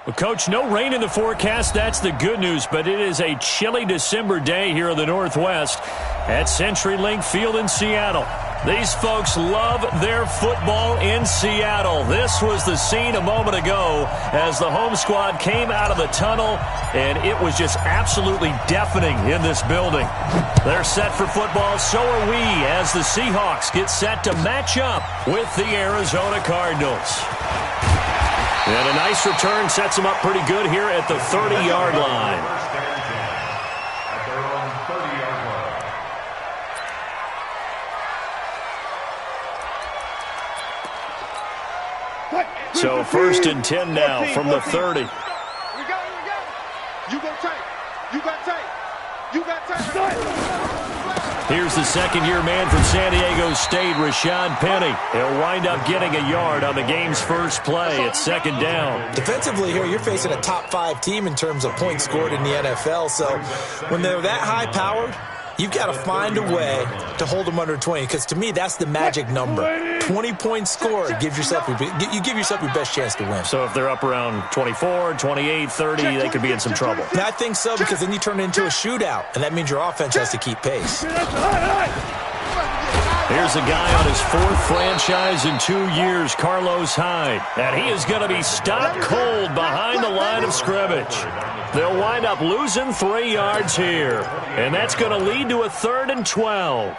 Well, Coach, no rain in the forecast. That's the good news, but it is a chilly December day here in the Northwest at CenturyLink Field in Seattle. These folks love their football in Seattle. This was the scene a moment ago as the home squad came out of the tunnel, and it was just absolutely deafening in this building. They're set for football, so are we, as the Seahawks get set to match up with the Arizona Cardinals. And a nice return sets them up pretty good here at the 30-yard line. So 1st and 10 now from the 30. You got tape. You got tape. You got tape. Here's the second-year man from San Diego State, Rashad Penny. He'll wind up getting a yard on the game's first play. It's 2nd down. Defensively here, you're facing a top-5 team in terms of points scored in the NFL. So when they're that high-powered, you've got to find a way to hold them under 20. Because to me, that's the magic number. 20 points scored, you give yourself your best chance to win. So if they're up around 24, 28, 30, they could be in some trouble. I think so, because then you turn it into a shootout, and that means your offense has to keep pace. Here's a guy on his 4th franchise in 2 years, Carlos Hyde. And he is going to be stopped cold behind the line of scrimmage. They'll wind up losing 3 yards here. And that's going to lead to a 3rd and 12.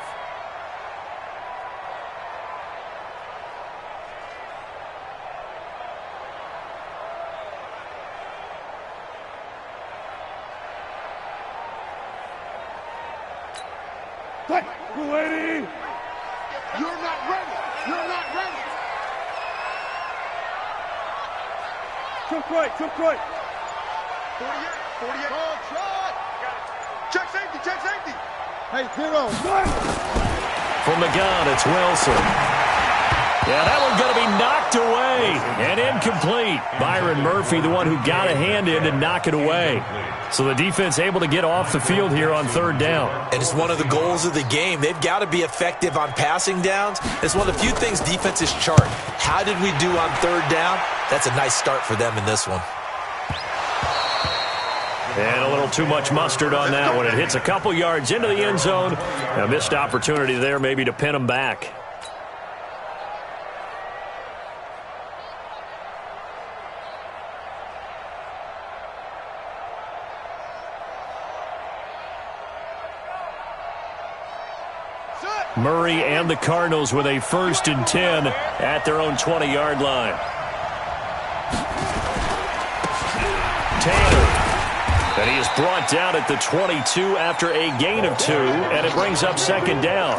Ready? You're not ready. You're not ready. Took right. 48. Ball shot. Check safety. Hey, zero. From the gun, it's Wilson. Yeah, that one's going to be knocked away and incomplete. Byron Murphy, the one who got a hand in to knock it away. So the defense able to get off the field here on 3rd down. And it's one of the goals of the game. They've got to be effective on passing downs. It's one of the few things defenses chart. How did we do on 3rd down? That's a nice start for them in this one. And a little too much mustard on that one. It hits a couple yards into the end zone. A missed opportunity there maybe to pin them back. Murray and the Cardinals with a 1st and 10 at their own 20-yard line. Taylor. And he is brought down at the 22 after a gain of 2, and it brings up 2nd down.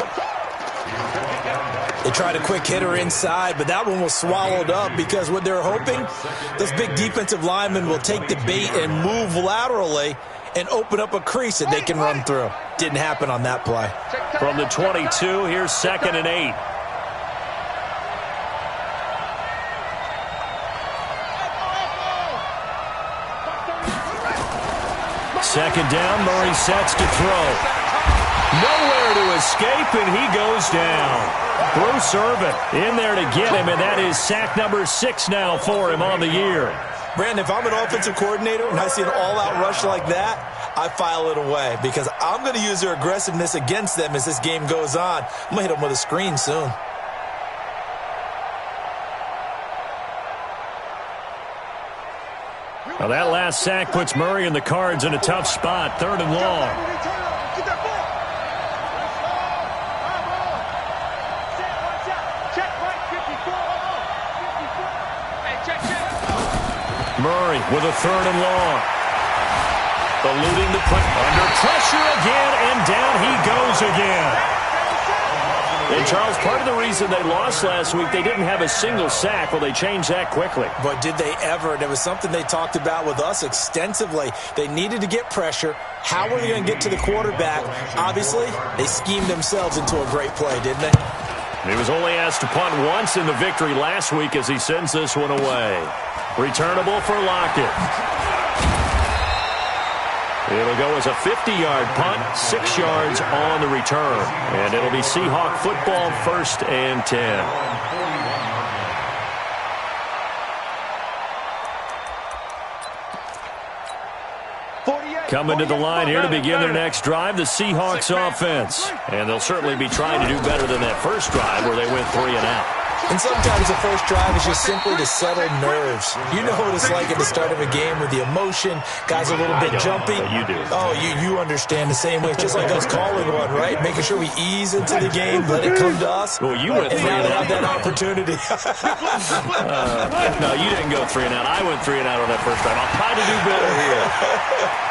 They tried a quick hitter inside, but that one was swallowed up because what they're hoping, those big defensive linemen will take the bait and move laterally and open up a crease that they can run through. Didn't happen on that play. From the 22, here's 2nd and 8. Second down, Murray sets to throw. Nowhere to escape, and he goes down. Bruce Irvin in there to get him, and that is sack number 6 now for him on the year. Brandon, if I'm an offensive coordinator and I see an all-out rush like that, I file it away because I'm going to use their aggressiveness against them as this game goes on. I'm going to hit them with a screen soon. Now that last sack puts Murray and the Cards in a tough spot. 3rd and long. Murray with a 3rd and long. Eluding the put under pressure again, and down he goes again. And, Charles, part of the reason they lost last week, they didn't have a single sack. Well, they changed that quickly. But did they ever? It was something they talked about with us extensively. They needed to get pressure. How were they going to get to the quarterback? Obviously, they schemed themselves into a great play, didn't they? He was only asked to punt once in the victory last week as he sends this one away. Returnable for Lockett. It'll go as a 50-yard punt, 6 yards on the return. And it'll be Seahawk football, 1st and 10. Coming to the line here to begin their next drive, the Seahawks offense. And they'll certainly be trying to do better than that first drive where they went 3 and out. And sometimes the first drive is just simply to settle nerves. You know what it's like at the start of a game with the emotion. Guys a little bit jumpy. You do. Oh, you understand the same way. Just like us calling one, right? Making sure we ease into the game, let it come to us. Well, you went 3 and now and they out. have that opportunity. No, you didn't go 3 and out. I went 3 and out on that first drive. I'll try to do better here.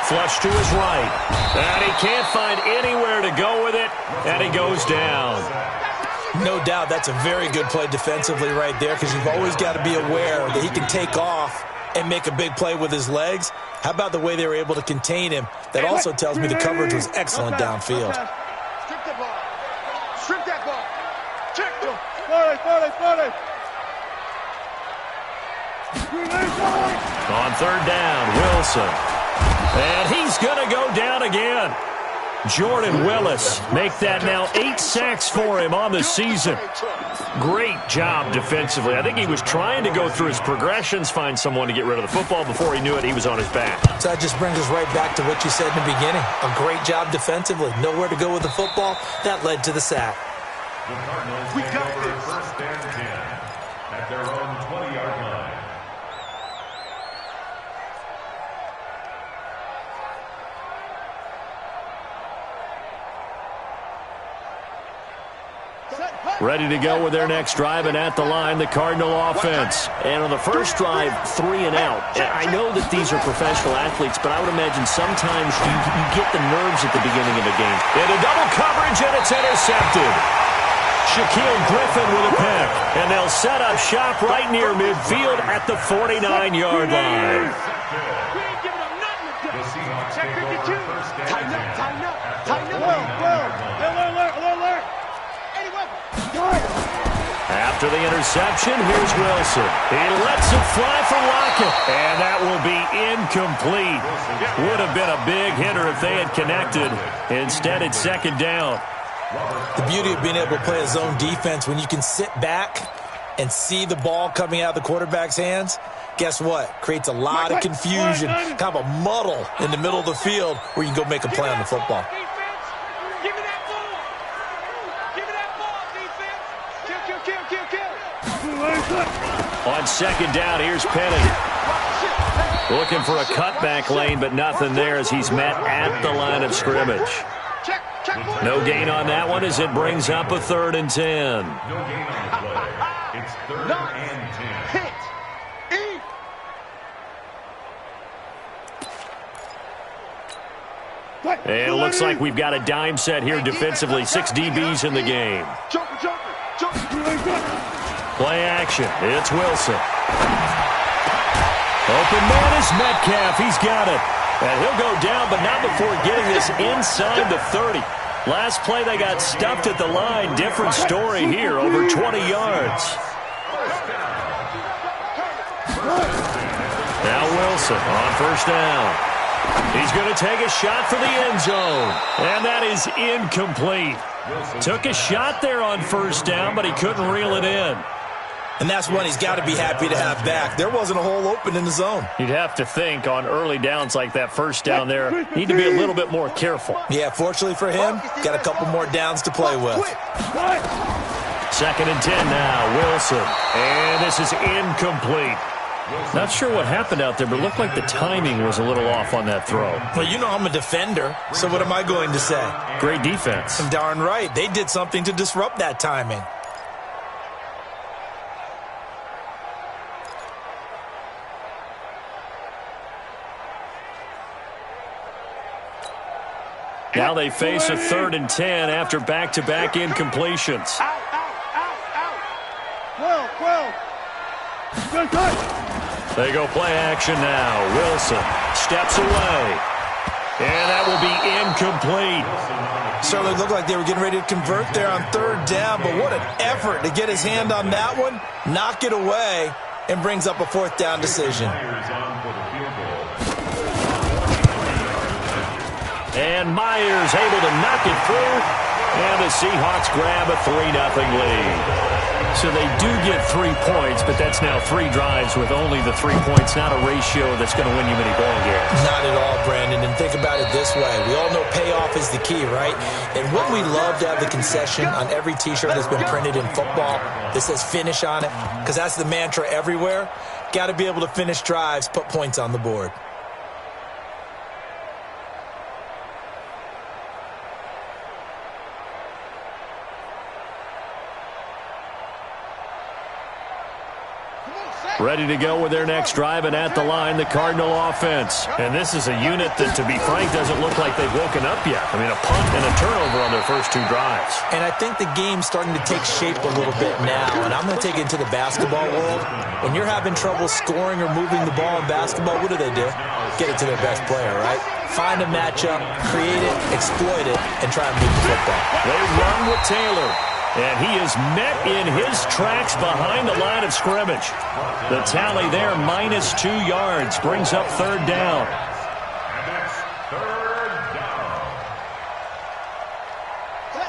Flush to his right. And he can't find anywhere to go with it. And he goes down. No doubt that's a very good play defensively right there, because you've always got to be aware that he can take off and make a big play with his legs. How about the way they were able to contain him? That also tells me the coverage was excellent downfield. Strip that ball. Strip that ball. Check them. On third down, Wilson. And he's going to go down again. Jordan Willis make that now 8 sacks for him on the season. Great job defensively. I think he was trying to go through his progressions, find someone to get rid of the football. Before he knew it, he was on his back. So that just brings us right back to what you said in the beginning. A great job defensively. Nowhere to go with the football. That led to the sack. We got this. First and 10 at their own 20-yard line. Ready to go with their next drive, and at the line, the Cardinal offense. And on the first drive, 3 and out. And I know that these are professional athletes, but I would imagine sometimes you get the nerves at the beginning of a game. Into double coverage, and it's intercepted. Shaquille Griffin with a pick. And they'll set up shop right near midfield at the 49-yard line. We ain't giving up nothing to The Seahawks Check take 52. over first and Tighten 10 up, tighten up, at tighten their up. own 20-yard line. Alert. Eddie Weber. After the interception, here's Wilson. He lets it fly for Lockett, and that will be incomplete. Would have been a big hitter if they had connected. Instead, it's second down. The beauty of being able to play a zone defense, when you can sit back and see the ball coming out of the quarterback's hands, guess what? Creates a lot of confusion, kind of a muddle in the middle of the field where you can go make a play on the football. Defense. Give me that ball. Give me that ball, defense. Kill. On second down, here's Penny. Looking for a cutback lane, but nothing there as he's met at the line of scrimmage. Check. No gain on that one as it brings up a 3rd and 10. No gain on the play. It's 3rd and 10. Hit. E. And it looks like we've got a dime set here defensively. 6 DBs in the game. Jumper. Play action. It's Wilson. Open man is Metcalf. He's got it. And he'll go down, but not before getting this inside the 30. Last play, they got stuffed at the line. Different story here, over 20 yards. Now Wilson on first down. He's going to take a shot for the end zone. And that is incomplete. Took a shot there on first down, but he couldn't reel it in. And that's one he's got to be happy to have back. There wasn't a hole open in the zone. You'd have to think on early downs like that first down there, need to be a little bit more careful. Yeah, fortunately for him, got a couple more downs to play with. 2nd and 10 now, Wilson. And this is incomplete. Not sure what happened out there, but it looked like the timing was a little off on that throw. Well, you know I'm a defender, so what am I going to say? Great defense. Darn right. They did something to disrupt that timing. Now they face a 3rd and 10 after back-to-back incompletions. Out. 12. They go play action now. Wilson steps away. And that will be incomplete. Certainly looked like they were getting ready to convert there on 3rd down, but what an effort to get his hand on that one, knock it away, and brings up a 4th down decision. And Myers able to knock it through. And the Seahawks grab a 3-0 lead. So they do get 3 points, but that's now 3 drives with only the 3 points, not a ratio that's going to win you many ball games. Not at all, Brandon. And think about it this way. We all know payoff is the key, right? And wouldn't we love to have the concession on every T-shirt that's been printed in football that says finish on it? Because that's the mantra everywhere. Got to be able to finish drives, put points on the board. Ready to go with their next drive, and at the line, the Cardinal offense. And this is a unit that, to be frank, doesn't look like they've woken up yet. I mean, a punt and a turnover on their first 2 drives. And I think the game's starting to take shape a little bit now, and I'm going to take it into the basketball world. When you're having trouble scoring or moving the ball in basketball, what do? Get it to their best player, right? Find a matchup, create it, exploit it, and try and move the football. They run with Taylor. And he is met in his tracks behind the line of scrimmage. The tally there, -2 yards, brings up 3rd down.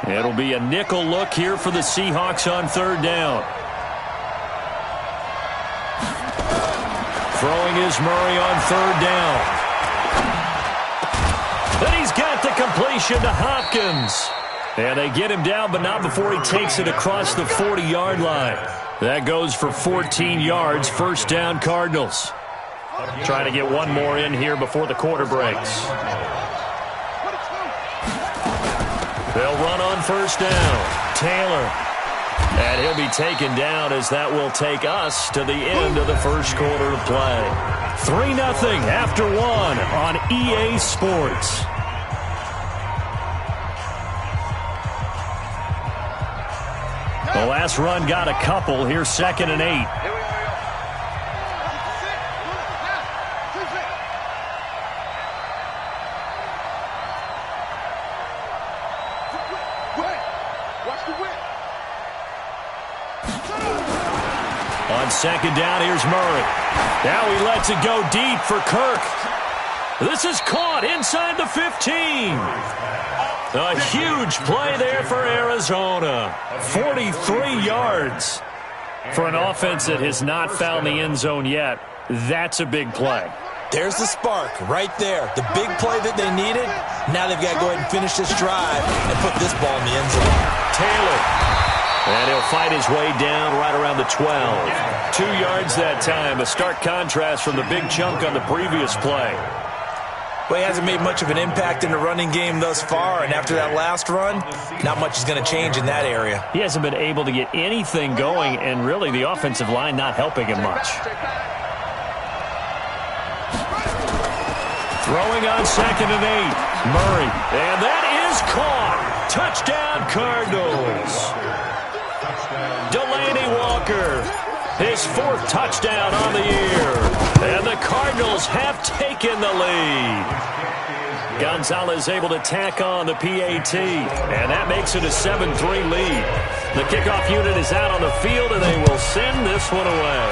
It'll be a nickel look here for the Seahawks on 3rd down. Throwing is Murray on 3rd down. Then he's got the completion to Hopkins. And they get him down, but not before he takes it across the 40-yard line. That goes for 14 yards, 1st down Cardinals. Trying to get one more in here before the quarter breaks. They'll run on 1st down. Taylor. And he'll be taken down as that will take us to the end of the first quarter of play. 3-0 after 1 on EA Sports. The last run got a couple. Here's 2nd and 8. On 2nd down, here's Murray. Now he lets it go deep for Kirk. This is caught inside the 15. A huge play there for Arizona. 43 yards. For an offense that has not found the end zone yet, that's a big play. There's the spark right there. The big play that they needed. Now they've got to go ahead and finish this drive and put this ball in the end zone. Taylor. And he'll fight his way down right around the 12. 2 yards that time. A stark contrast from the big chunk on the previous play. Well, he hasn't made much of an impact in the running game thus far, and after that last run, not much is going to change in that area. He hasn't been able to get anything going, and really the offensive line not helping him much. Throwing on 2nd and 8. Murray. And that is caught. Touchdown, Cardinals. Delaney Walker. His 4th touchdown on the year. And the Cardinals have taken the lead. Gonzalez able to tack on the PAT. And that makes it a 7-3 lead. The kickoff unit is out on the field, and they will send this one away.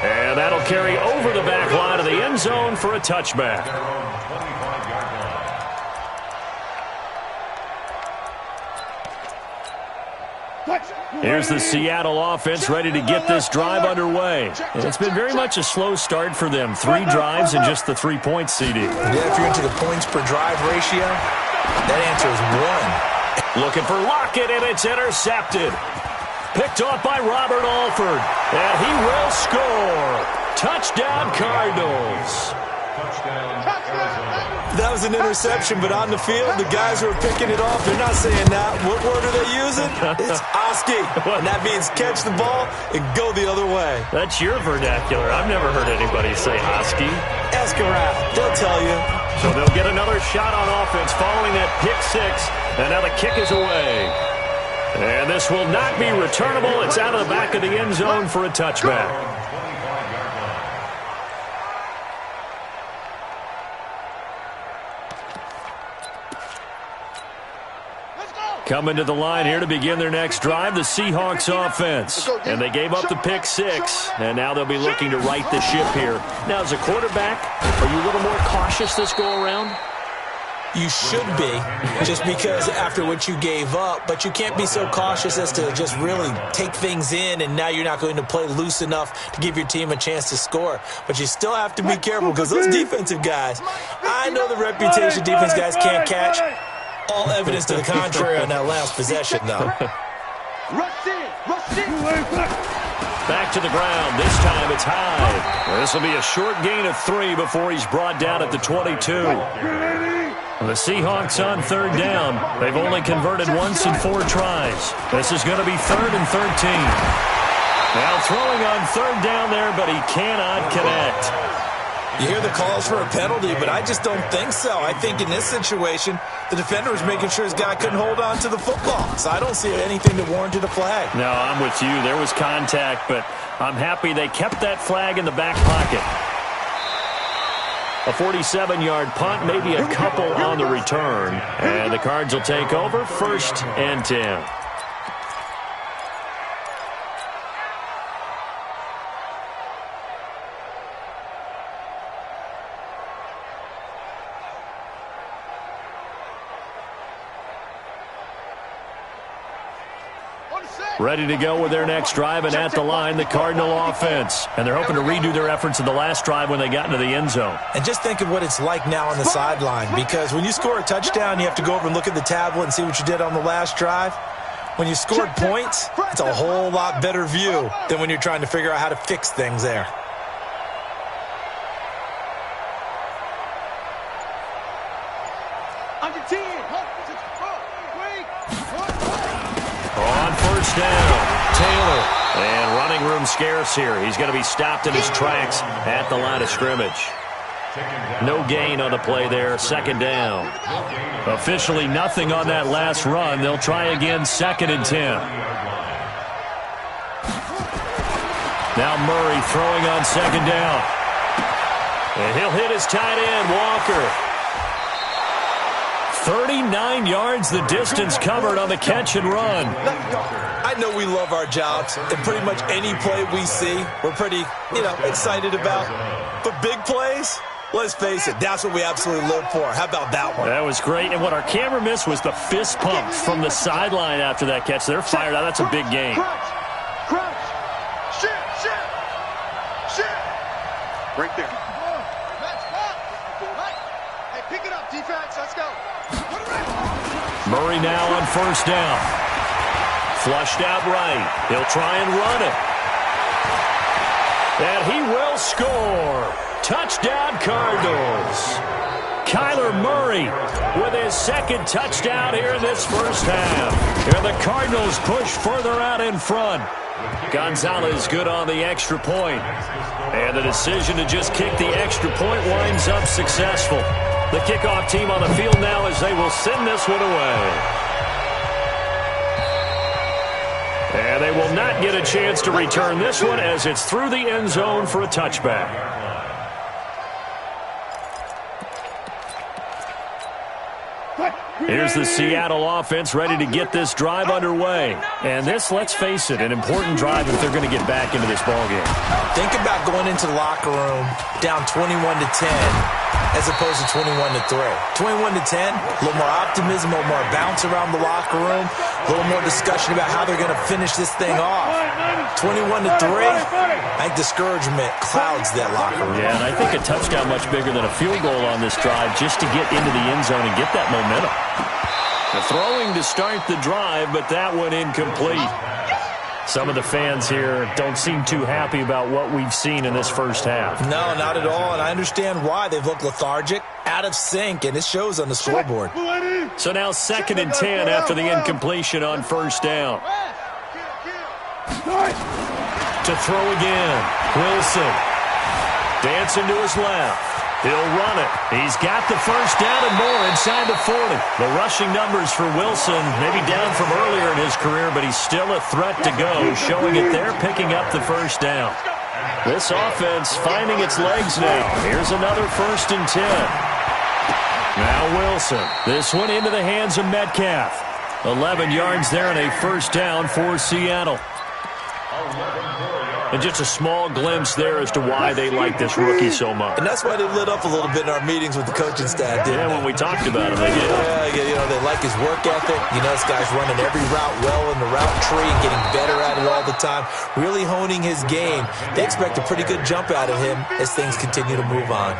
And that'll carry over the back line of the end zone for a touchback. Here's the Seattle offense ready to get this drive underway. And it's been very much a slow start for them. 3 drives and just the 3 points, CD. Yeah, if you're into the points per drive ratio, that answer is 1. Looking for Lockett, and it's intercepted. Picked off by Robert Alford. And he will score. Touchdown, Cardinals. That was an interception, but on the field, the guys who are picking it off, they're not saying that. What word are they using? It's Oski, and that means catch the ball and go the other way. That's your vernacular. I've never heard anybody say Oski. Ask around. They'll tell you. So they'll get another shot on offense following that pick 6, and now the kick is away. And this will not be returnable. It's out of the back of the end zone for a touchback. Coming to the line here to begin their next drive, the Seahawks offense. And they gave up the pick 6, and now they'll be looking to right the ship here. Now, as a quarterback, are you a little more cautious this go-around? You should be, just because after what you gave up, but you can't be so cautious as to just really take things in, and now you're not going to play loose enough to give your team a chance to score. But you still have to be careful because those defensive guys, I know the reputation defense guys can't catch. All evidence to the contrary on that last possession, though. Back to the ground. This time it's high. This will be a short gain of 3 before he's brought down at the 22. The Seahawks on 3rd down. They've only converted once in 4 tries. This is going to be 3rd and 13. Now throwing on 3rd down there, but he cannot connect. You hear the calls for a penalty, but I just don't think so. I think in this situation, the defender was making sure his guy couldn't hold on to the football. So I don't see anything that warranted a flag. No, I'm with you. There was contact, but I'm happy they kept that flag in the back pocket. A 47-yard punt, maybe a couple on the return. And the Cards will take over 1st and 10. Ready to go with their next drive, and at the line, the Cardinal offense. And they're hoping to redo their efforts in the last drive when they got into the end zone. And just think of what it's like now on the sideline, because when you score a touchdown, you have to go over and look at the tablet and see what you did on the last drive. When you scored points, it's a whole lot better view than when you're trying to figure out how to fix things there. On 1st down, Taylor. And running room scarce here. He's going to be stopped in his tracks at the line of scrimmage. No gain on the play there, 2nd down. Officially nothing on that last run. They'll try again, 2nd and 10. Now Murray throwing on 2nd down. And he'll hit his tight end, Walker. 39 yards the distance covered on the catch and run. I know we love our jobs, and pretty much any play we see, we're pretty, excited about. But big plays, let's face it, that's what we absolutely live for. How about that one? That was great, and what our camera missed was the fist pump from the sideline after that catch. They're fired out. That's a big game. Crouch. Shit. Right there. Hey, pick it up, defense. Let's go. Murray now on 1st down. Flushed out right. He'll try and run it. And he will score. Touchdown, Cardinals. Kyler Murray with his 2nd touchdown here in this first half. Here the Cardinals push further out in front. Gonzalez good on the extra point. And the decision to just kick the extra point winds up successful. The kickoff team on the field now as they will send this one away. And they will not get a chance to return this one as it's through the end zone for a touchback. Here's the Seattle offense ready to get this drive underway. And this, let's face it, an important drive if they're going to get back into this ballgame. Think about going into the locker room down 21-10 as opposed to 21-3. 21-10, a little more optimism, a little more bounce around the locker room, a little more discussion about how they're going to finish this thing off. 21-3, I think discouragement clouds that locker room. Yeah, and I think a touchdown much bigger than a field goal on this drive just to get into the end zone and get that momentum. The throwing to start the drive, but that one incomplete. Some of the fans here don't seem too happy about what we've seen in this first half. No, not at all, and I understand why. They've looked lethargic, out of sync, and it shows on the scoreboard. So now 2nd and 10 after the incompletion on 1st down. To throw again, Wilson. Dancing to his left. He'll run it. He's got the first down and more inside the 40. The rushing numbers for Wilson, maybe down from earlier in his career, but he's still a threat to go, showing it there, picking up the first down. This offense finding its legs now. Here's another 1st and 10. Now Wilson. This one into the hands of Metcalf. 11 yards there and a first down for Seattle. 11 yards. And just a small glimpse there as to why they like this rookie so much. And that's why they lit up a little bit in our meetings with the coaching staff, didn't they? When we talked about him, they did. Yeah, they like his work ethic. This guy's running every route well in the route tree and getting better at it all the time, really honing his game. They expect a pretty good jump out of him as things continue to move on.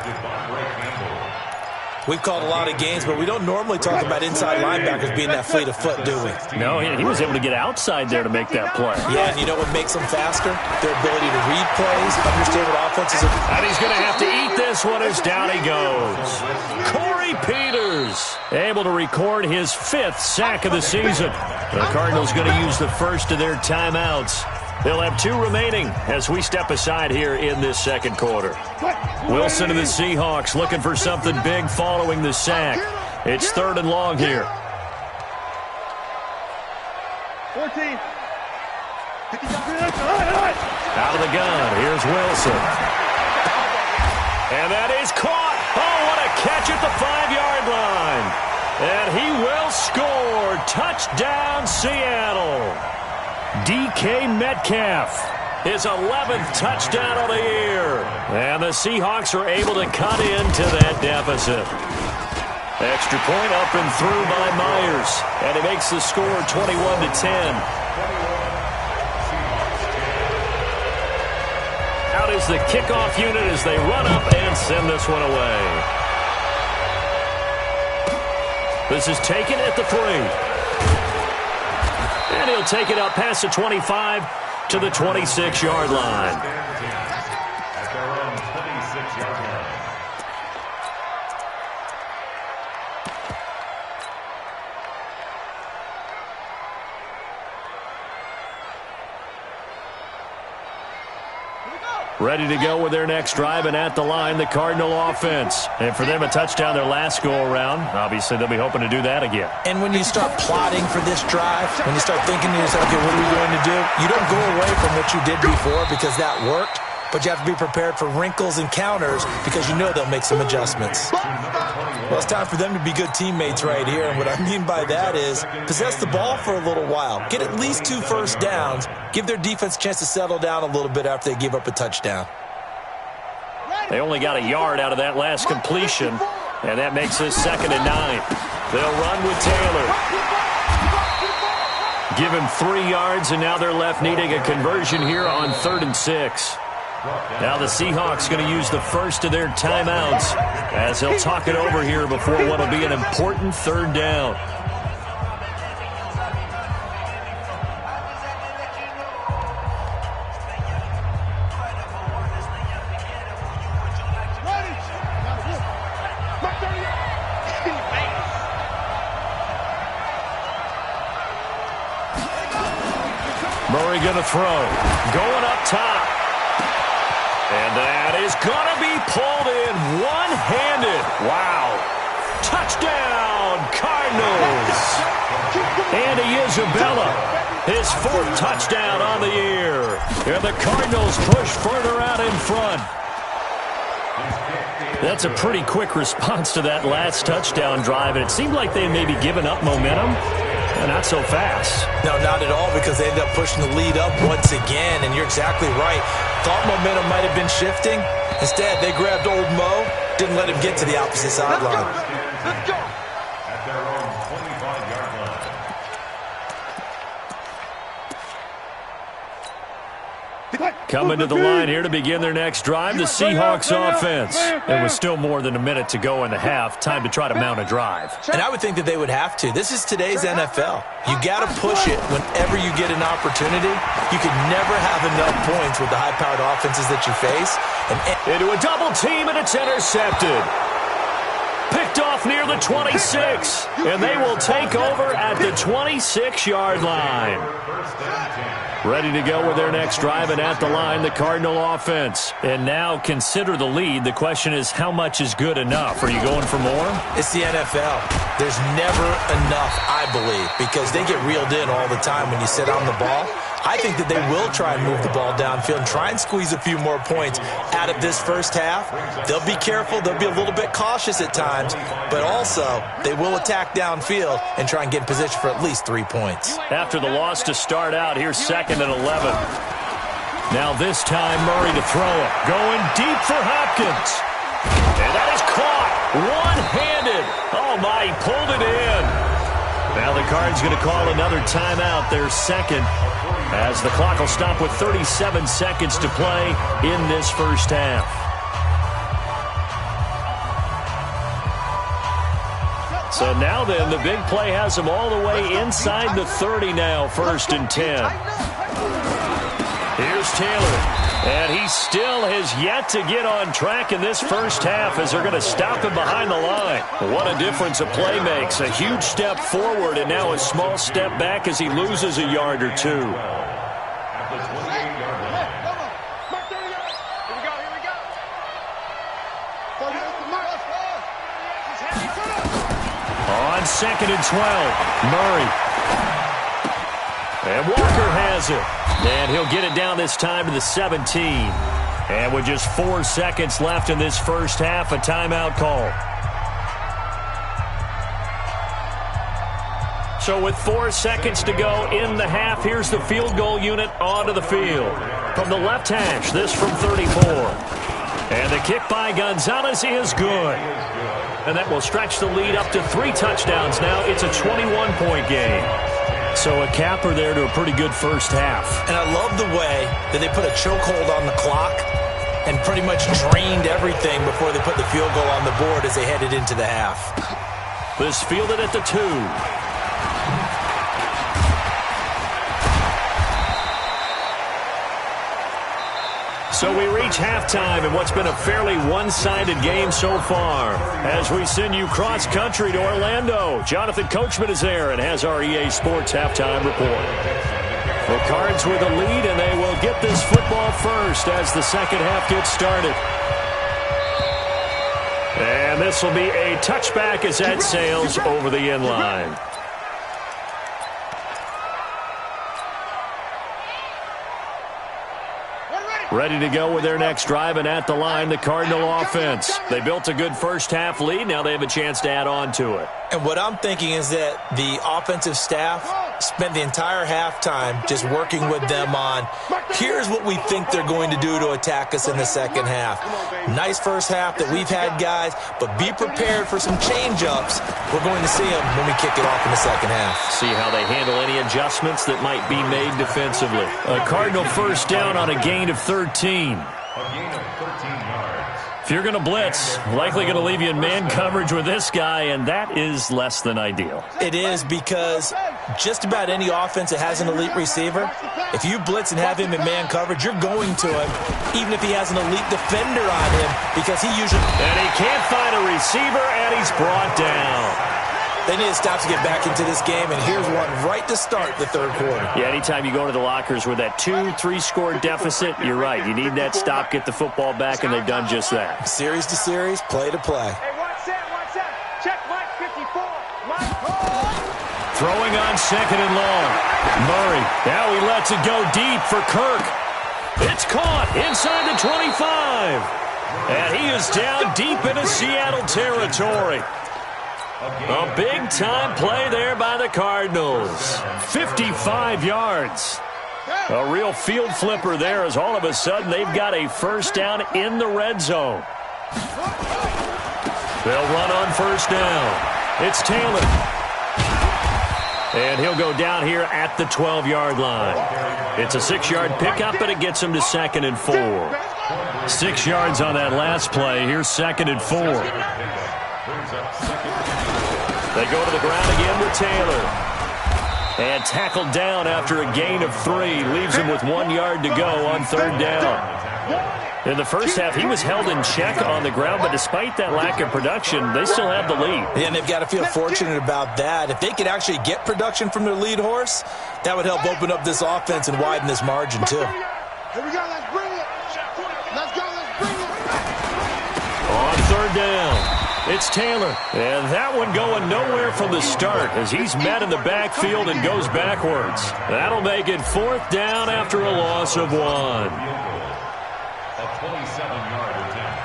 We've called a lot of games, but we don't normally talk about inside linebackers being that fleet of foot, do we? No, he was able to get outside there to make that play. Yeah, and you know what makes them faster? Their ability to read plays, understand what offenses are. And he's going to have to eat this one as down he goes. Corey Peters able to record his 5th sack of the season. The Cardinals going to use the first of their timeouts. They'll have 2 remaining as we step aside here in this second quarter. Wilson and the Seahawks looking for something big following the sack. It's 3rd and long here. 14. Out of the gun, here's Wilson. And that is caught. Oh, what a catch at the 5-yard line. And he will score. Touchdown, Seattle. DK Metcalf, his 11th touchdown of the year. And the Seahawks are able to cut into that deficit. Extra point up and through by Myers. And it makes the score 21-10. Out is the kickoff unit as they run up and send this one away. This is taken at the 3. And he'll take it up past the 25 to the 26-yard line. At their own 26-yard line. Ready to go with their next drive, and at the line, the Cardinal offense. And for them, a touchdown their last go-around. Obviously, they'll be hoping to do that again. And when you start plotting for this drive, when you start thinking to yourself, okay, what are we going to do? You don't go away from what you did before because that worked, but you have to be prepared for wrinkles and counters because you know they'll make some adjustments. Well, it's time for them to be good teammates right here, and what I mean by that is possess the ball for a little while. Get at least 2 first downs. Give their defense a chance to settle down a little bit after they give up a touchdown. They only got a yard out of that last completion, and that makes this 2nd and 9. They'll run with Taylor. Give him 3 yards, and now they're left needing a conversion here on 3rd and 6. Now the Seahawks going to use the first of their timeouts as they'll talk it over here before what will be an important 3rd down. Murray going to throw. Going up top. And that is going to be pulled in one-handed. Wow. Touchdown, Cardinals. Andy Isabella, his 4th touchdown on the year. And the Cardinals push further out in front. That's a pretty quick response to that last touchdown drive, and it seemed like they may be giving up momentum. Not so fast. No, not at all, because they ended up pushing the lead up once again, and you're exactly right. Thought momentum might have been shifting. Instead, they grabbed old Mo, didn't let him get to the opposite sideline. Let's go. At their own 25-yard line. Coming to the line here to begin their next drive, the Seahawks offense. There was still more than a minute to go in the half. Time to try to mount a drive. And I would think that they would have to. This is today's NFL. You got to push it whenever you get an opportunity. You can never have enough points with the high-powered offenses that you face. Into a double team, and it's intercepted. Picked off near the 26, and they will take over at the 26-yard line. Ready to go with their next drive, and at the line, the Cardinal offense. And now consider the lead. The question is, how much is good enough? Are you going for more? It's the NFL. There's never enough, I believe, because they get reeled in all the time when you sit on the ball. I think that they will try and move the ball downfield and try and squeeze a few more points out of this first half. They'll be careful. They'll be a little bit cautious at times, but also they will attack downfield and try and get in position for at least 3 points. After the loss to start out, here's 2nd and 11. Now this time Murray to throw it. Going deep for Hopkins. And that is caught. One-handed. Oh, my, he pulled it in. Now the Cards going to call another timeout, their second, as the clock will stop with 37 seconds to play in this first half. So now then, the big play has them all the way inside the 30 now, 1st and 10. Here's Taylor, and he still has yet to get on track in this first half as they're going to stop him behind the line. What a difference a play makes. A huge step forward and now a small step back as he loses a yard or two. On 2nd and 12, Murray. And Walker has it. And he'll get it down this time to the 17. And with just 4 seconds left in this first half, a timeout call. So with 4 seconds to go in the half, here's the field goal unit onto the field. From the left hash, this from 34. And the kick by Gonzalez is good. And that will stretch the lead up to 3 touchdowns now. It's a 21-point game. So a capper there to a pretty good first half. And I love the way that they put a chokehold on the clock and pretty much drained everything before they put the field goal on the board as they headed into the half. This fielded at the 2. So we reach halftime in what's been a fairly one-sided game so far. As we send you cross-country to Orlando, Jonathan Coachman is there and has our EA Sports halftime report. The Cards with a lead, and they will get this football first as the second half gets started. And this will be a touchback as that sails over the end line. Ready to go with their next drive, and at the line, the Cardinal offense. They built a good first-half lead. Now they have a chance to add on to it. And what I'm thinking is that the offensive staff spent the entire halftime just working with them on, here's what we think they're going to do to attack us in the second half. Nice first half that we've had, guys, but be prepared for some change-ups. We're going to see them when we kick it off in the second half. See how they handle any adjustments that might be made defensively. A Cardinal first down on a gain of 13. A gain of 13 yards. If you're going to blitz, likely going to leave you in man coverage with this guy, and that is less than ideal. It is, because just about any offense that has an elite receiver, if you blitz and have him in man coverage, you're going to him, even if he has an elite defender on him, because he usually... And he can't find a receiver, and he's brought down. They need to stop to get back into this game, and here's one right to start the third quarter. Yeah, anytime you go to the lockers with that 2-3 score deficit, you're right. You need that stop, get the football back, and they've done just that. Series to series, play to play. Hey, watch that. Check Mike 54. Mike. Throwing on 2nd and long. Murray, now he lets it go deep for Kirk. It's caught inside the 25. And he is down deep into Seattle territory. A big-time play there by the Cardinals. 55 yards. A real field flipper there, as all of a sudden they've got a first down in the red zone. They'll run on first down. It's Taylor. And he'll go down here at the 12-yard line. It's a 6-yard pickup, but it gets him to 2nd and 4. 6 yards on that last play. Here's 2nd and 4. They go to the ground again with Taylor. And tackled down after a gain of 3. Leaves him with 1 yard to go on 3rd down. In the first half, he was held in check on the ground, but despite that lack of production, they still have the lead. Yeah, and they've got to feel fortunate about that. If they could actually get production from their lead horse, that would help open up this offense and widen this margin, too. Here we go, let's bring it. Let's go, let's bring it. On 3rd down. It's Taylor, and that one going nowhere from the start as he's met in the backfield and goes backwards. That'll make it 4th down after a loss of 1. A 27-yard attempt.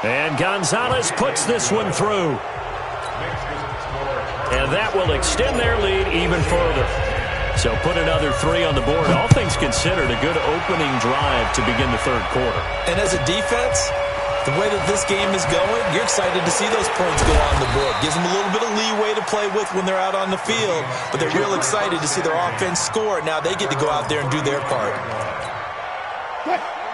And Gonzalez puts this one through. And that will extend their lead even further. So put another 3 on the board. All things considered, a good opening drive to begin the third quarter. And as a defense, the way that this game is going, you're excited to see those points go on the board. Gives them a little bit of leeway to play with when they're out on the field, but they're real excited to see their offense score. Now they get to go out there and do their part.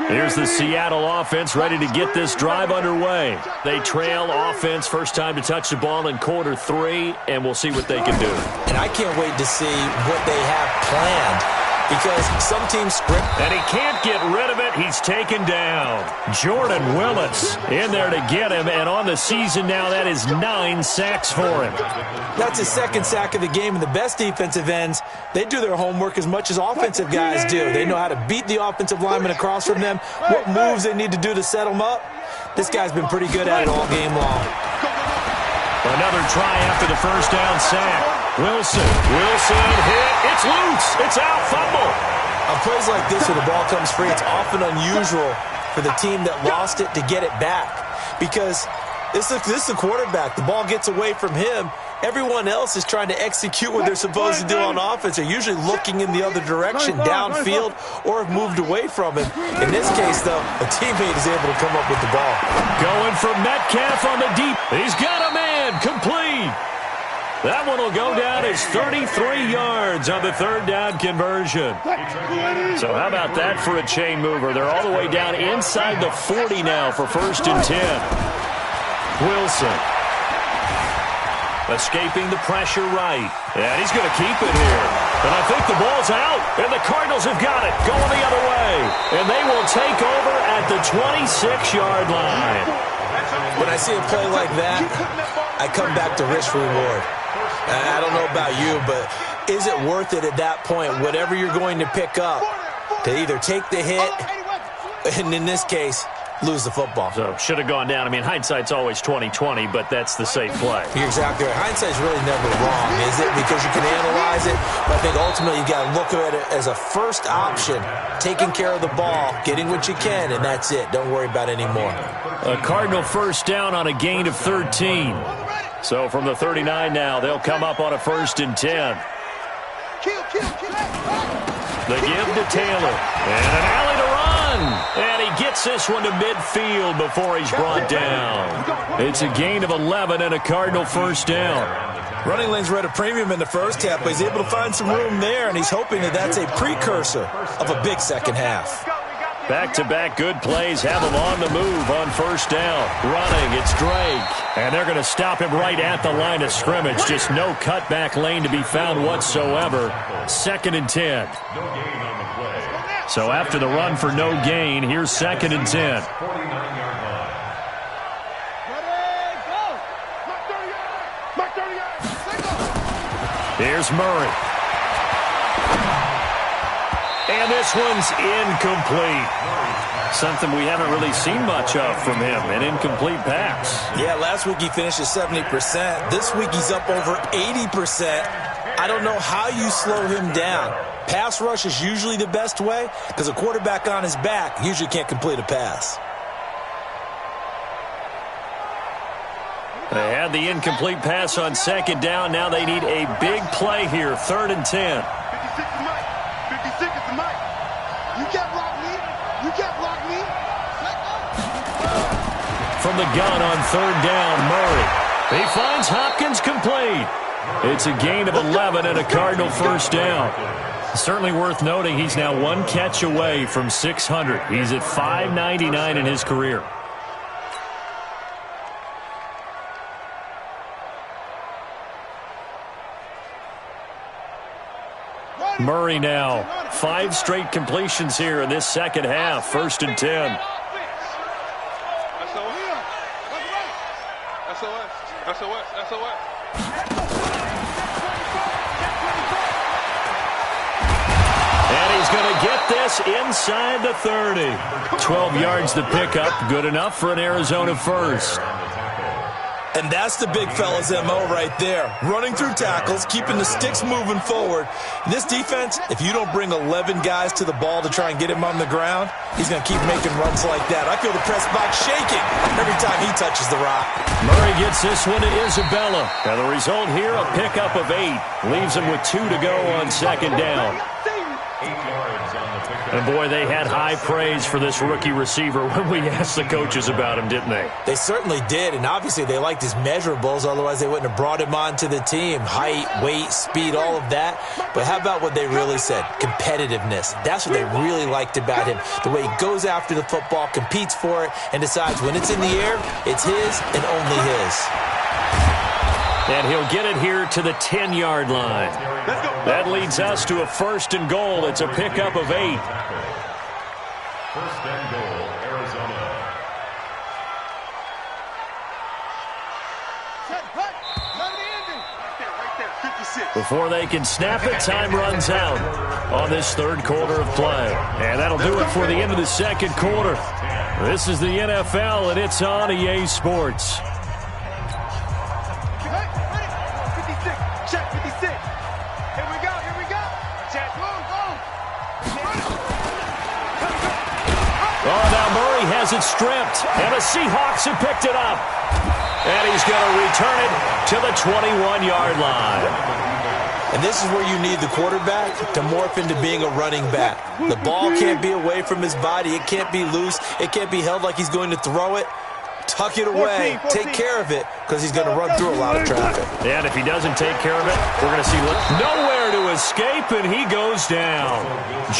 Here's the Seattle offense ready to get this drive underway. They trail offense first time to touch the ball in quarter 3, and we'll see what they can do. And I can't wait to see what they have planned, because some teams script. And he can't get rid of it. He's taken down. Jordan Willis in there to get him, and on the season now, that is 9 sacks for him. That's his second sack of the game, and the best defensive ends, they do their homework as much as offensive guys do. They know how to beat the offensive lineman across from them, what moves they need to do to set them up. This guy's been pretty good at it all game long. Another try after the first down sack. Wilson hit. It's loose. It's out. Fumble. On plays like this where the ball comes free, it's often unusual for the team that lost it to get it back, because this is the quarterback. The ball gets away from him. Everyone else is trying to execute what they're supposed to do on offense. They're usually looking in the other direction, downfield, or have moved away from him. In this case, though, a teammate is able to come up with the ball. Going for Metcalf on the deep. He's got a man. Complete. That one will go down as 33 yards on the third down conversion. So how about that for a chain mover? They're all the way down inside the 40 now for 1st and 10. Wilson. Escaping the pressure right. And he's going to keep it here. And I think the ball's out. And the Cardinals have got it. Going the other way. And they will take over at the 26-yard line. When I see a play like that, I come back to risk reward. I don't know about you, but is it worth it at that point, whatever you're going to pick up, to either take the hit, and in this case, lose the football? So should have gone down. I mean, hindsight's always 20/20, but that's the safe play. You're exactly right. Hindsight's really never wrong, is it? Because you can analyze it, but I think ultimately you got to look at it as a first option, taking care of the ball, getting what you can, and that's it. Don't worry about any more. A Cardinal first down on a gain of 13. So from the 39 now, they'll come up on a 1st and 10. The give to Taylor. And an alley to run. And he gets this one to midfield before he's brought down. It's a gain of 11 and a Cardinal first down. Running lanes were at a premium in the first half, but he's able to find some room there, and he's hoping that that's a precursor of a big second half. Back-to-back good plays have him on the move on first down. Running, it's Drake. And they're going to stop him right at the line of scrimmage. Just no cutback lane to be found whatsoever. 2nd and 10. So after the run for no gain, here's 2nd and 10. Here's Murray. And this one's incomplete. Something we haven't really seen much of from him, an incomplete pass. Yeah, last week he finished at 70%. This week he's up over 80%. I don't know how you slow him down. Pass rush is usually the best way, because a quarterback on his back usually can't complete a pass. They had the incomplete pass on 2nd down. Now they need a big play here, 3rd and 10. From the gun on 3rd down, Murray. He finds Hopkins complete. It's a gain of 11 and a Cardinal first down. Certainly worth noting he's now 1 catch away from 600. He's at 599 in his career. Murray now, 5 straight completions here in this second half, 1st and 10. And he's going to get this inside the 30. 12 yards to pick up, good enough for an Arizona first. And that's the big fella's MO right there. Running through tackles, keeping the sticks moving forward. This defense, if you don't bring 11 guys to the ball to try and get him on the ground, he's going to keep making runs like that. I feel the press box shaking every time he touches the rock. Murray gets this one to Isabella. And the result here, a pickup of 8. Leaves him with 2 to go on second down. 8 yards on the pickup. And boy, they had high praise for this rookie receiver when we asked the coaches about him, didn't they? They certainly did, and obviously they liked his measurables, otherwise they wouldn't have brought him onto the team. Height, weight, speed, all of that. But how about what they really said? Competitiveness. That's what they really liked about him. The way he goes after the football, competes for it, and decides when it's in the air, it's his and only his. And he'll get it here to the 10-yard line. That leads us to a 1st and goal. It's a pickup of 8. 1st and goal, Arizona. Before they can snap it, time runs out on this 3rd quarter of play. And that'll do it for the end of the 2nd quarter. This is the NFL, and it's on EA Sports. Oh, now Murray has it stripped, and the Seahawks have picked it up. And he's going to return it to the 21-yard line. And this is where you need the quarterback to morph into being a running back. The ball can't be away from his body. It can't be loose. It can't be held like he's going to throw it. Tuck it away. Take care of it, because he's going to run through a lot of traffic. And if he doesn't take care of it, we're going to see nowhere to escape, and he goes down.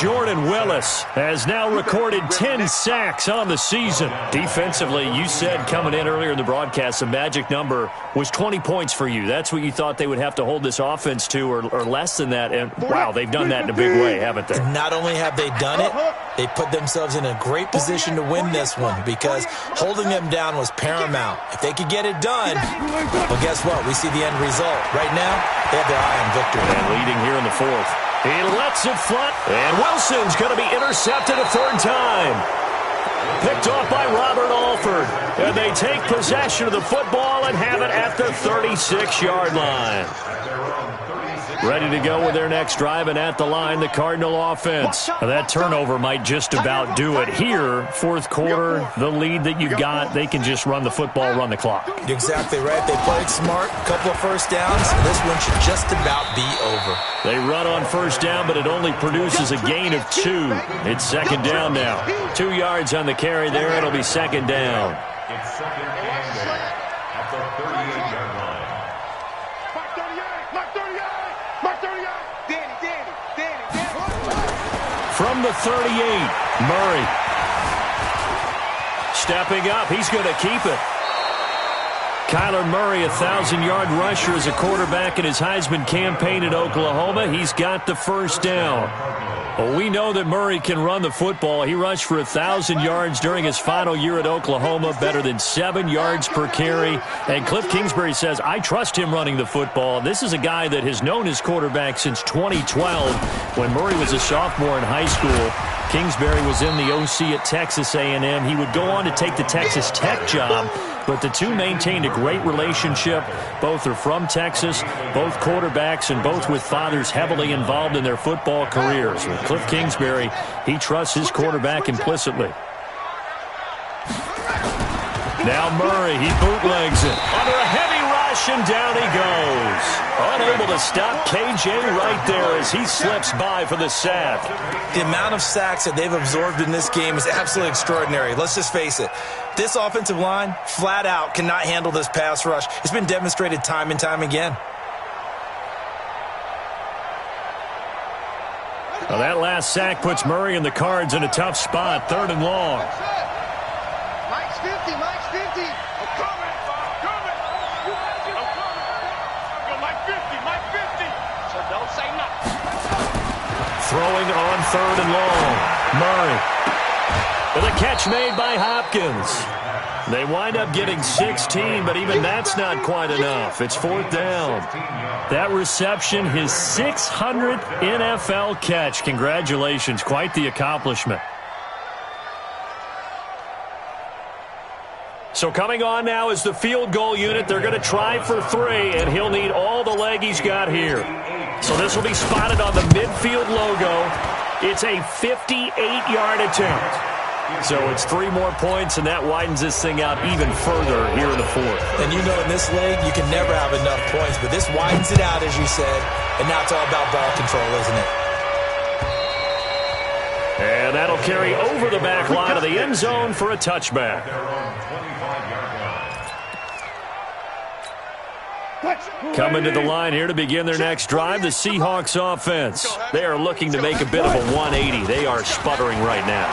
Jordan Willis has now recorded 10 sacks on the season. Defensively, you said coming in earlier in the broadcast, the magic number was 20 points for you. That's what you thought they would have to hold this offense to, or less than that. And, wow, they've done that in a big way, haven't they? Not only have they done it, they put themselves in a great position to win this one, because holding them down was paramount. If they could get it done, well, guess what? We see the end result. Right now, they have their eye on victory. And leading here in the 4th. He lets it fly. And Wilson's going to be intercepted a 3rd time. Picked off by Robert Alford. And they take possession of the football and have it at the 36-yard line. Ready to go with their next drive, and at the line, the Cardinal offense. Now, that turnover might just about do it. Here, 4th quarter, the lead that you've got, they can just run the football, run the clock. You're exactly right. They played smart, a couple of 1st downs, and this one should just about be over. They run on 1st down, but it only produces a gain of 2. It's 2nd down now. 2 yards on the carry there. It'll be 2nd down. It's 2nd and goal at the 38-yard line. From the 38, Murray. Stepping up, he's going to keep it. Kyler Murray, a 1,000-yard rusher as a quarterback in his Heisman campaign at Oklahoma. He's got the 1st down. Well, we know that Murray can run the football. He rushed for 1,000 yards during his final year at Oklahoma, better than 7 yards per carry. And Cliff Kingsbury says, I trust him running the football. This is a guy that has known his quarterback since 2012 when Murray was a sophomore in high school. Kingsbury was in the OC at Texas A&M. He would go on to take the Texas Tech job, but the two maintained a great relationship. Both are from Texas, both quarterbacks, and both with fathers heavily involved in their football careers. With Cliff Kingsbury, he trusts his quarterback implicitly. Now Murray, he bootlegs it. Under a heavy rush, and down he goes. Unable to stop KJ right there as he slips by for the sack. The amount of sacks that they've absorbed in this game is absolutely extraordinary. Let's just face it. This offensive line, flat out, cannot handle this pass rush. It's been demonstrated time and time again. Well, that last sack puts Murray and the Cards in a tough spot, 3rd and long. Mike's 50, Mike's 50. I'm coming, Mike 50, Mike 50. So don't say nothing. Throwing on 3rd and long. Murray. With a catch made by Hopkins. They wind up getting 16, but even that's not quite enough. It's 4th down. That reception, his 600th NFL catch. Congratulations. Quite the accomplishment. So coming on now is the field goal unit. They're going to try for 3, and he'll need all the leg he's got here. So this will be spotted on the midfield logo. It's a 58-yard attempt. So it's 3 more points, and that widens this thing out even further here in the 4th. And you know in this league, you can never have enough points, but this widens it out, as you said, and now it's all about ball control, isn't it? And that'll carry over the back line of the end zone for a touchback. Coming to the line here to begin their next drive, the Seahawks offense. They are looking to make a bit of a 180. They are sputtering right now.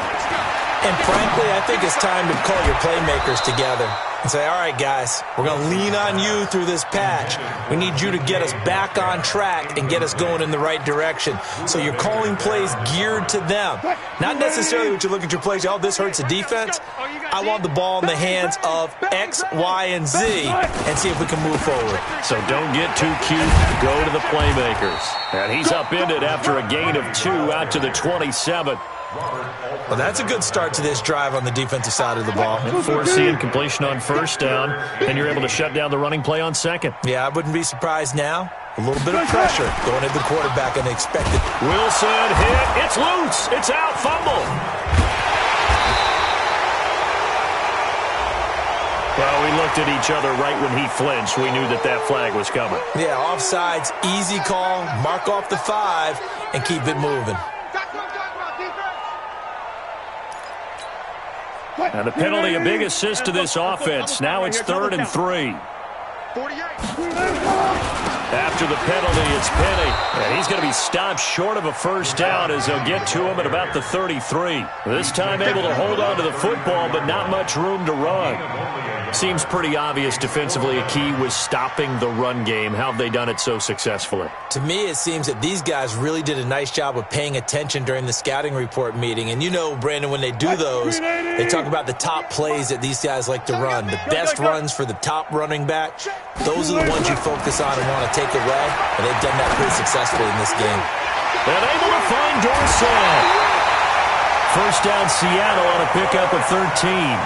And frankly, I think it's time to call your playmakers together and say, all right, guys, we're going to lean on you through this patch. We need you to get us back on track and get us going in the right direction. So you're calling plays geared to them. Not necessarily what you look at your plays, oh, this hurts the defense. I want the ball in the hands of X, Y, and Z and see if we can move forward. So don't get too cute. Go to the playmakers. And he's upended after a gain of 2 out to the 27. Well, that's a good start to this drive on the defensive side of the ball. Forcing completion on first down, and you're able to shut down the running play on second. Yeah, I wouldn't be surprised now. A little bit of pressure going at the quarterback unexpected. Wilson hit. It's loose. It's out. Fumble. Well, we looked at each other right when he flinched. We knew that that flag was coming. Yeah, offsides, easy call. Mark off the 5 and keep it moving. And the penalty, a big assist to this offense. Now it's 3rd and 3. After the penalty, it's Penny. And he's going to be stopped short of a first down as they'll get to him at about the 33. This time able to hold on to the football, but not much room to run. Seems pretty obvious defensively a key was stopping the run game. How have they done it so successfully? To me, it seems that these guys really did a nice job of paying attention during the scouting report meeting. And you know, Brandon, when they do those, they talk about the top plays that these guys like to run. The best runs for the top running back, those are the ones you focus on and want to take away. And they've done that pretty successfully in this game. And able to find Dorsett. First down, Seattle on a pickup of 13.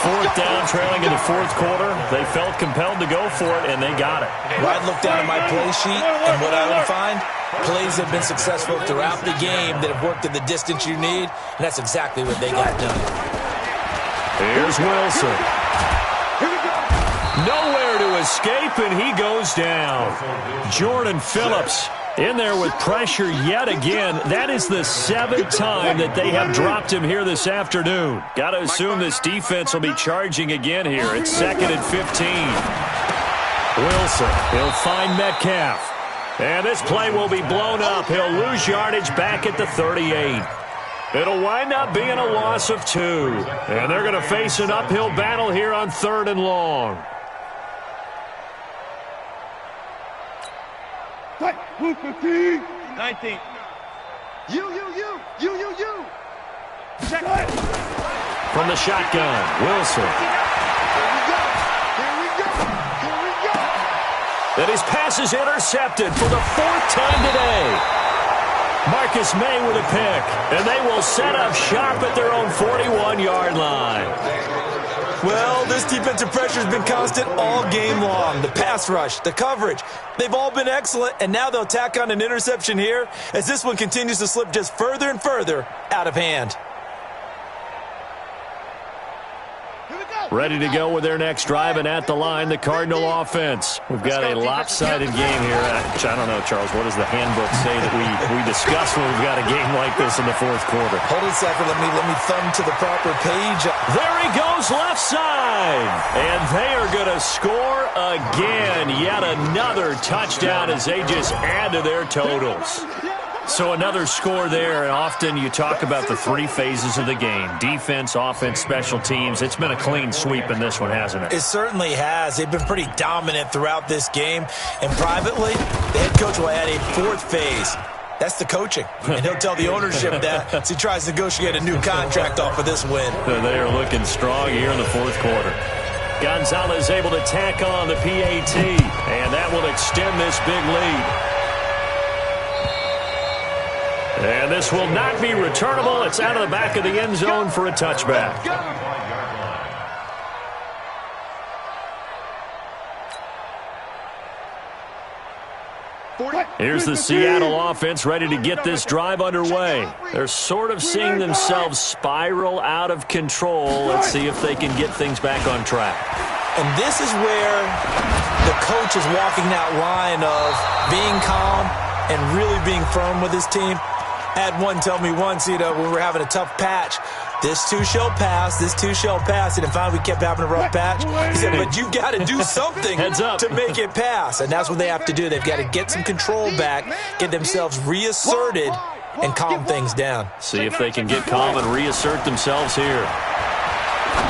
4th down, trailing in the 4th quarter. They felt compelled to go for it, and they got it. Well, I'd look down at my play sheet, and what I would find, plays have been successful throughout the game that have worked at the distance you need, and that's exactly what they got done. Here's Wilson. Nowhere to escape, and he goes down. Jordan Phillips in there with pressure yet again. That is the 7th time that they have dropped him here this afternoon. Got to assume this defense will be charging again here. It's 2nd and 15. Wilson, he'll find Metcalf. And this play will be blown up. He'll lose yardage back at the 38. It'll wind up being a loss of 2. And they're going to face an uphill battle here on 3rd and long. 19. You. Check it. From the shotgun, Wilson. Here we go. And his pass is intercepted for the 4th time today. Marcus May with a pick. And they will set up shop at their own 41-yard line. Well, this defensive pressure has been constant all game long. The pass rush, the coverage, they've all been excellent, and now they'll tack on an interception here as this one continues to slip just further and further out of hand. Ready to go with their next drive, and at the line, the Cardinal offense. We've got a lopsided game here. I don't know, Charles, what does the handbook say that we discuss when we've got a game like this in the 4th quarter? Hold it a second. Let me thumb to the proper page. There he goes, left side. And they are going to score again. Yet another touchdown as they just add to their totals. So another score there, and often you talk about the 3 phases of the game. Defense, offense, special teams. It's been a clean sweep in this one, hasn't it? It certainly has. They've been pretty dominant throughout this game. And privately, the head coach will add a 4th phase. That's the coaching. And he'll tell the ownership that as he tries to negotiate a new contract off of this win. They are looking strong here in the 4th quarter. Gonzalez able to tack on the PAT, and that will extend this big lead. And this will not be returnable. It's out of the back of the end zone for a touchback. Here's the Seattle offense ready to get this drive underway. They're sort of seeing themselves spiral out of control. Let's see if they can get things back on track. And this is where the coach is walking that line of being calm and really being firm with his team. I had one tell me once, when we were having a tough patch, this too shall pass, this too shall pass. And finally we kept having a rough patch. He said, but you got to do something to make it pass. And that's what they have to do. They've got to get some control back, get themselves reasserted, and calm things down. See if they can get calm and reassert themselves here.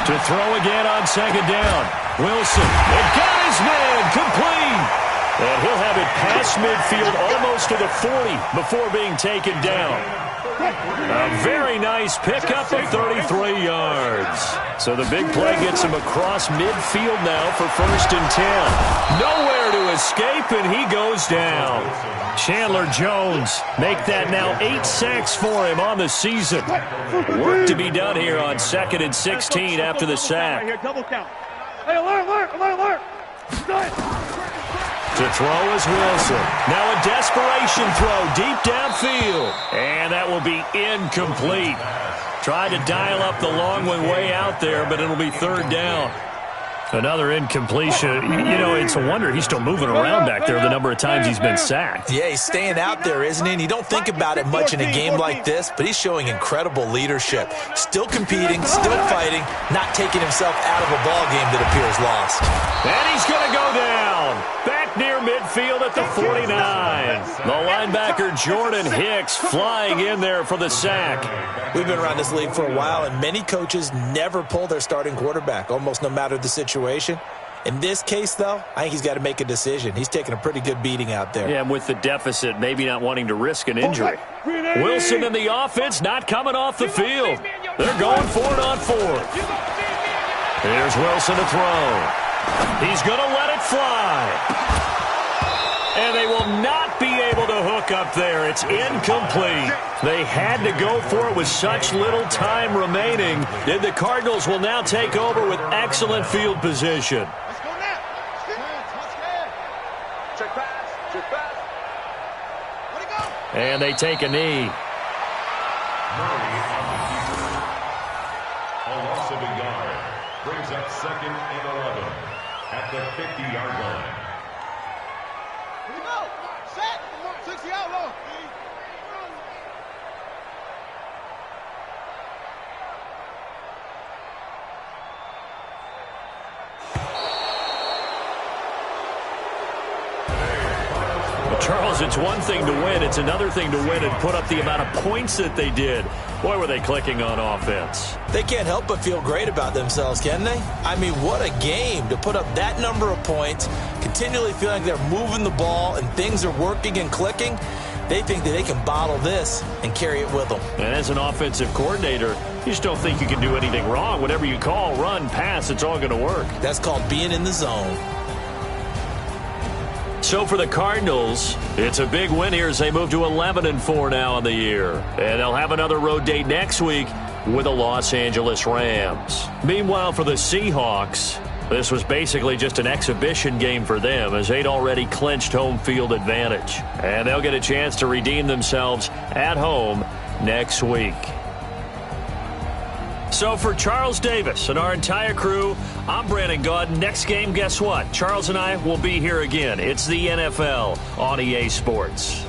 To throw again on second down. Wilson, it got his man, complete. And he'll have it past midfield almost to the 40 before being taken down. A very nice pickup of 33 yards. So the big play gets him across midfield now for 1st and 10. Nowhere to escape, and he goes down. Chandler Jones make that now 8 sacks for him on the season. Work to be done here on 2nd and 16 after the sack. Hey, alert. To throw is Wilson. Now a desperation throw deep downfield. And that will be incomplete. Tried to dial up the long one way out there, but it'll be 3rd down. Another incompletion. It's a wonder he's still moving around back there the number of times he's been sacked. Yeah, he's staying out there, isn't he? And you don't think about it much in a game like this, but he's showing incredible leadership. Still competing, still fighting, not taking himself out of a ball game that appears lost. And he's going to go down. Back near midfield at the 49. The linebacker Jordan Hicks flying in there for the sack. We've been around this league for a while, and many coaches never pull their starting quarterback, almost no matter the situation. In this case, though, I think he's got to make a decision. He's taking a pretty good beating out there. Yeah, and with the deficit, maybe not wanting to risk an injury. Wilson and the offense not coming off the field. They're going for it on 4th. Here's Wilson to throw. He's going to let it fly. And they will not be able to hook up there. It's incomplete. They had to go for it with such little time remaining. And the Cardinals will now take over with excellent field position. And they take a knee. A loss of a yard brings up 2nd and 11 at the 50-yard line. Here we go. Set. 60 out low. Charles, it's one thing to win. It's another thing to win and put up the amount of points that they did. Boy, were they clicking on offense. They can't help but feel great about themselves, can they? I mean, what a game to put up that number of points, continually feeling like they're moving the ball and things are working and clicking. They think that they can bottle this and carry it with them. And as an offensive coordinator, you just don't think you can do anything wrong. Whatever you call, run, pass, it's all going to work. That's called being in the zone. So for the Cardinals, it's a big win here as they move to 11-4 now in the year. And they'll have another road date next week with the Los Angeles Rams. Meanwhile, for the Seahawks, this was basically just an exhibition game for them as they'd already clinched home field advantage. And they'll get a chance to redeem themselves at home next week. So for Charles Davis and our entire crew, I'm Brandon Gaudin. Next game, guess what? Charles and I will be here again. It's the NFL on EA Sports.